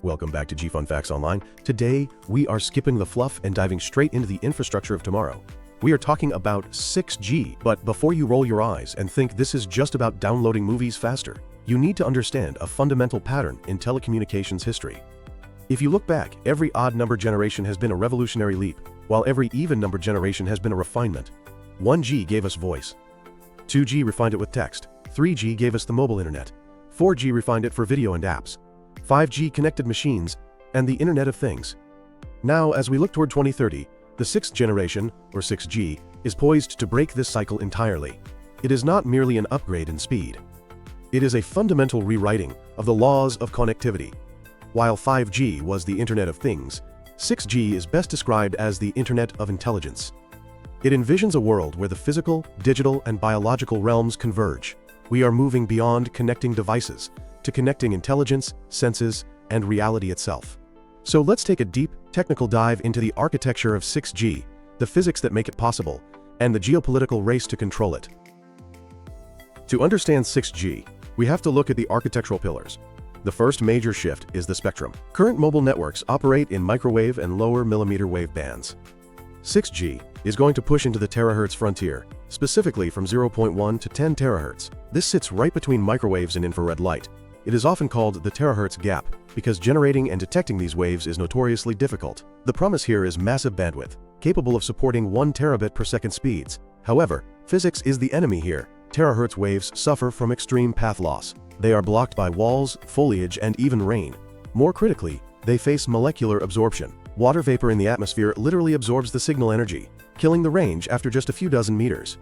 Welcome back to G-Fun Facts Online. Today, we are skipping the fluff and diving straight into the infrastructure of tomorrow. We are talking about 6G, but before you roll your eyes and think this is just about downloading movies faster, you need to understand a fundamental pattern in telecommunications history. If you look back, every odd number generation has been a revolutionary leap, while every even number generation has been a refinement. 1G gave us voice. 2G refined it with text. 3G gave us the mobile internet. 4G refined it for video and apps. 5G connected machines, and the Internet of Things. Now, as we look toward 2030, the sixth generation, or 6G, is poised to break this cycle entirely. It is not merely an upgrade in speed. It is a fundamental rewriting of the laws of connectivity. While 5G was the Internet of Things, 6G is best described as the Internet of Intelligence. It envisions a world where the physical, digital, and biological realms converge. We are moving beyond connecting devices to connecting intelligence, senses, and reality itself. So let's take a deep, technical dive into the architecture of 6G, the physics that make it possible, and the geopolitical race to control it. To understand 6G, we have to look at the architectural pillars. The first major shift is the spectrum. Current mobile networks operate in microwave and lower millimeter wave bands. 6G is going to push into the terahertz frontier, specifically from 0.1 to 10 terahertz. This sits right between microwaves and infrared light. It is often called the terahertz gap because generating and detecting these waves is notoriously difficult. The promise here is massive bandwidth, capable of supporting 1 terabit per second speeds. However, physics is the enemy here. Terahertz waves suffer from extreme path loss. They are blocked by walls, foliage, and even rain. More critically, they face molecular absorption. Water vapor in the atmosphere literally absorbs the signal energy, killing the range after just a few dozen meters.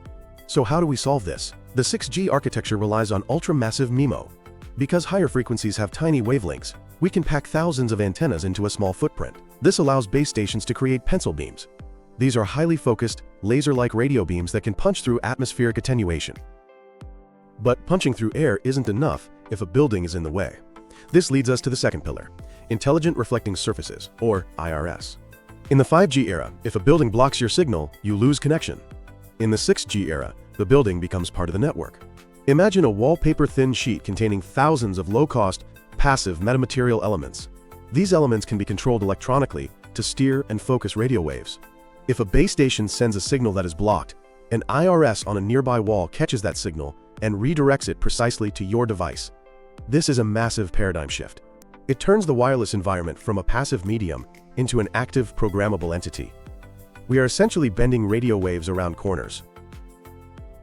So how do we solve this? The 6G architecture relies on ultra-massive MIMO. Because higher frequencies have tiny wavelengths, we can pack thousands of antennas into a small footprint. This allows base stations to create pencil beams. These are highly focused, laser-like radio beams that can punch through atmospheric attenuation. But punching through air isn't enough if a building is in the way. This leads us to the second pillar, Intelligent Reflecting Surfaces, or IRS. In the 5G era, if a building blocks your signal, you lose connection. In the 6G era, the building becomes part of the network. Imagine a wallpaper-thin sheet containing thousands of low-cost, passive metamaterial elements. These elements can be controlled electronically to steer and focus radio waves. If a base station sends a signal that is blocked, an IRS on a nearby wall catches that signal and redirects it precisely to your device. This is a massive paradigm shift. It turns the wireless environment from a passive medium into an active, programmable entity. We are essentially bending radio waves around corners.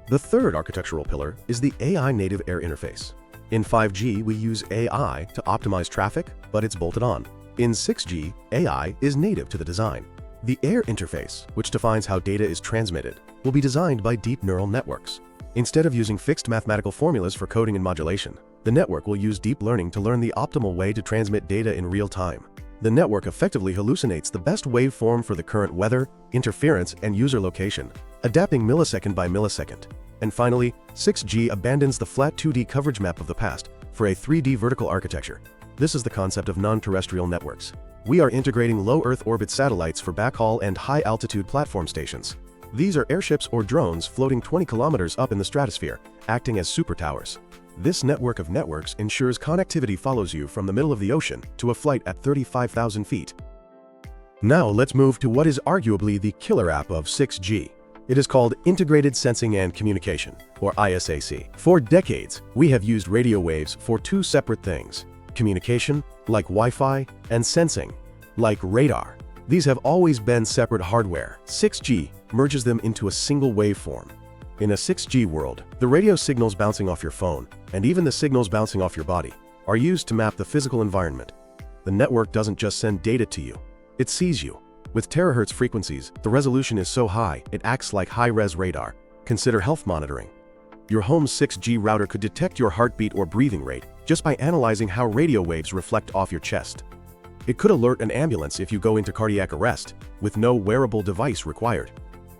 The third architectural pillar is the AI native air interface. In 5G, we use AI to optimize traffic, but it's bolted on. In 6G, AI is native to the design. The air interface, which defines how data is transmitted, will be designed by deep neural networks. Instead of using fixed mathematical formulas for coding and modulation, the network will use deep learning to learn the optimal way to transmit data in real time. The network effectively hallucinates the best waveform for the current weather, interference, and user location, adapting millisecond by millisecond. And finally, 6G abandons the flat 2D coverage map of the past for a 3D vertical architecture. This is the concept of non-terrestrial networks. We are integrating low Earth orbit satellites for backhaul and high-altitude platform stations. These are airships or drones floating 20 kilometers up in the stratosphere, acting as super towers. This network of networks ensures connectivity follows you from the middle of the ocean to a flight at 35,000 feet. Now let's move to what is arguably the killer app of 6G. It is called Integrated Sensing and Communication, or ISAC. For decades, we have used radio waves for two separate things: communication, like Wi-Fi, and sensing, like radar. These have always been separate hardware. 6G merges them into a single waveform. In a 6G world, the radio signals bouncing off your phone, and even the signals bouncing off your body, are used to map the physical environment. The network doesn't just send data to you, it sees you. With terahertz frequencies, the resolution is so high, it acts like high-res radar. Consider health monitoring. Your home's 6G router could detect your heartbeat or breathing rate just by analyzing how radio waves reflect off your chest. It could alert an ambulance if you go into cardiac arrest, with no wearable device required.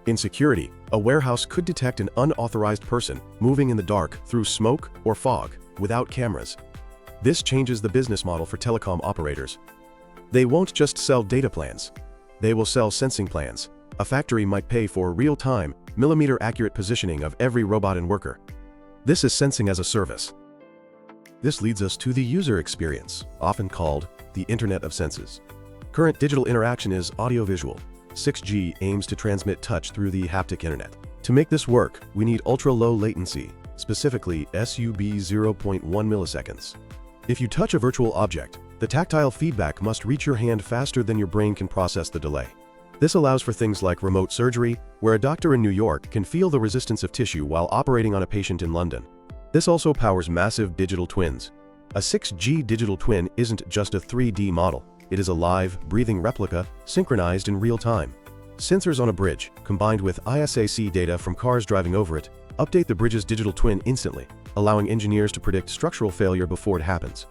In security, a warehouse could detect an unauthorized person moving in the dark through smoke or fog without cameras. This changes the business model for telecom operators. They won't just sell data plans. They will sell sensing plans. A factory might pay for real-time, millimeter-accurate positioning of every robot and worker. This is sensing as a service. This leads us to the user experience, often called the Internet of Senses. Current digital interaction is audiovisual. 6G aims to transmit touch through the haptic internet. To make this work, we need ultra-low latency, specifically sub 0.1 milliseconds. If you touch a virtual object, the tactile feedback must reach your hand faster than your brain can process the delay. This allows for things like remote surgery, where a doctor in New York can feel the resistance of tissue while operating on a patient in London. This also powers massive digital twins. A 6G digital twin isn't just a 3D model. It is a live, breathing replica, synchronized in real time. Sensors on a bridge, combined with ISAC data from cars driving over it, update the bridge's digital twin instantly, allowing engineers to predict structural failure before it happens.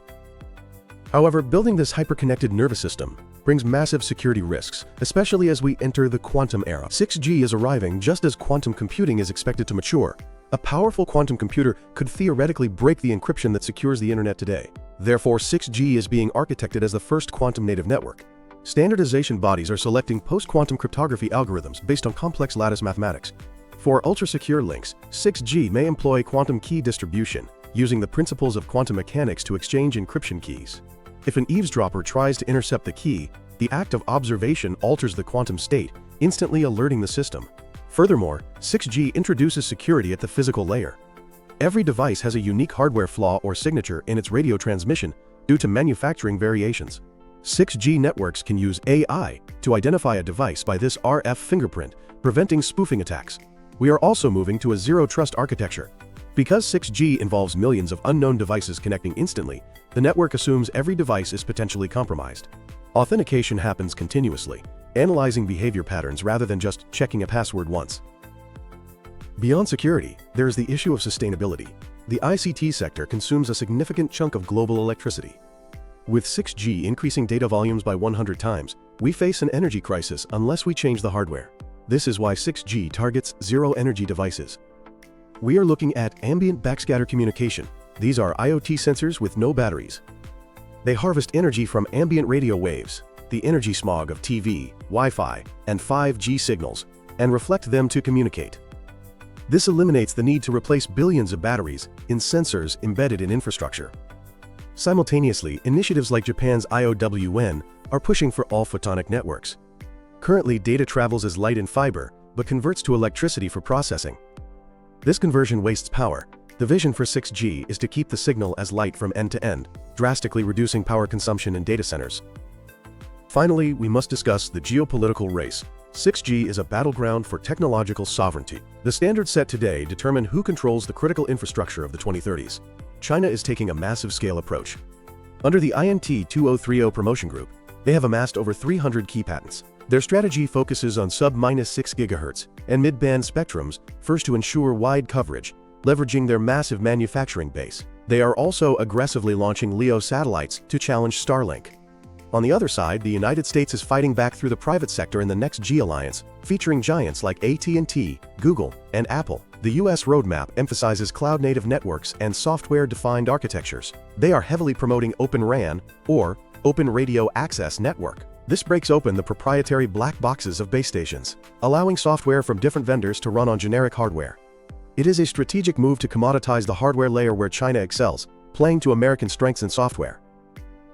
However, building this hyperconnected nervous system brings massive security risks, especially as we enter the quantum era. 6G is arriving just as quantum computing is expected to mature. A powerful quantum computer could theoretically break the encryption that secures the internet today. Therefore, 6G is being architected as the first quantum-native network. Standardization bodies are selecting post-quantum cryptography algorithms based on complex lattice mathematics. For ultra-secure links, 6G may employ quantum key distribution, using the principles of quantum mechanics to exchange encryption keys. If an eavesdropper tries to intercept the key, the act of observation alters the quantum state, instantly alerting the system. Furthermore, 6G introduces security at the physical layer. Every device has a unique hardware flaw or signature in its radio transmission due to manufacturing variations. 6G networks can use AI to identify a device by this RF fingerprint, preventing spoofing attacks. We are also moving to a zero-trust architecture. Because 6G involves millions of unknown devices connecting instantly, the network assumes every device is potentially compromised. Authentication happens continuously, analyzing behavior patterns rather than just checking a password once. Beyond security, there is the issue of sustainability. The ICT sector consumes a significant chunk of global electricity. With 6G increasing data volumes by 100 times, we face an energy crisis unless we change the hardware. This is why 6G targets zero-energy devices. We are looking at ambient backscatter communication. These are IoT sensors with no batteries. They harvest energy from ambient radio waves, the energy smog of TV, Wi-Fi, and 5G signals, and reflect them to communicate. This eliminates the need to replace billions of batteries in sensors embedded in infrastructure. Simultaneously, initiatives like Japan's IOWN are pushing for all-photonic networks. Currently, data travels as light and fiber, but converts to electricity for processing. This conversion wastes power. The vision for 6G is to keep the signal as light from end to end, drastically reducing power consumption in data centers. Finally, we must discuss the geopolitical race. 6G is a battleground for technological sovereignty. The standards set today determine who controls the critical infrastructure of the 2030s. China is taking a massive-scale approach. Under the INT 2030 promotion group, they have amassed over 300 key patents. Their strategy focuses on sub-6 GHz and mid-band spectrums, first to ensure wide coverage, leveraging their massive manufacturing base. They are also aggressively launching LEO satellites to challenge Starlink. On the other side, the United States is fighting back through the private sector in the Next G alliance, featuring giants like AT&T, Google, and Apple. The US roadmap emphasizes cloud-native networks and software-defined architectures. They are heavily promoting Open RAN, or Open Radio Access Network. This breaks open the proprietary black boxes of base stations, allowing software from different vendors to run on generic hardware. It is a strategic move to commoditize the hardware layer where China excels, playing to American strengths in software.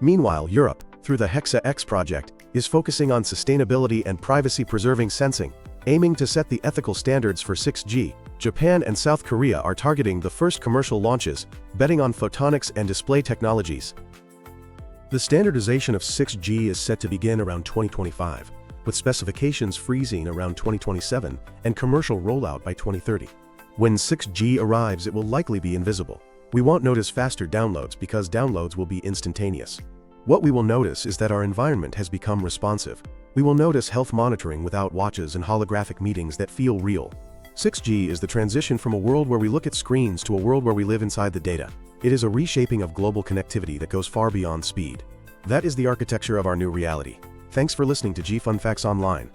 Meanwhile, Europe, through the Hexa-X project, is focusing on sustainability and privacy-preserving sensing, aiming to set the ethical standards for 6G. Japan and South Korea are targeting the first commercial launches, betting on photonics and display technologies. The standardization of 6G is set to begin around 2025, with specifications freezing around 2027 and commercial rollout by 2030. When 6G arrives, it will likely be invisible. We won't notice faster downloads because downloads will be instantaneous. What we will notice is that our environment has become responsive. We will notice health monitoring without watches and holographic meetings that feel real. 6G is the transition from a world where we look at screens to a world where we live inside the data. It is a reshaping of global connectivity that goes far beyond speed. That is the architecture of our new reality. Thanks for listening to G Fun Facts Online.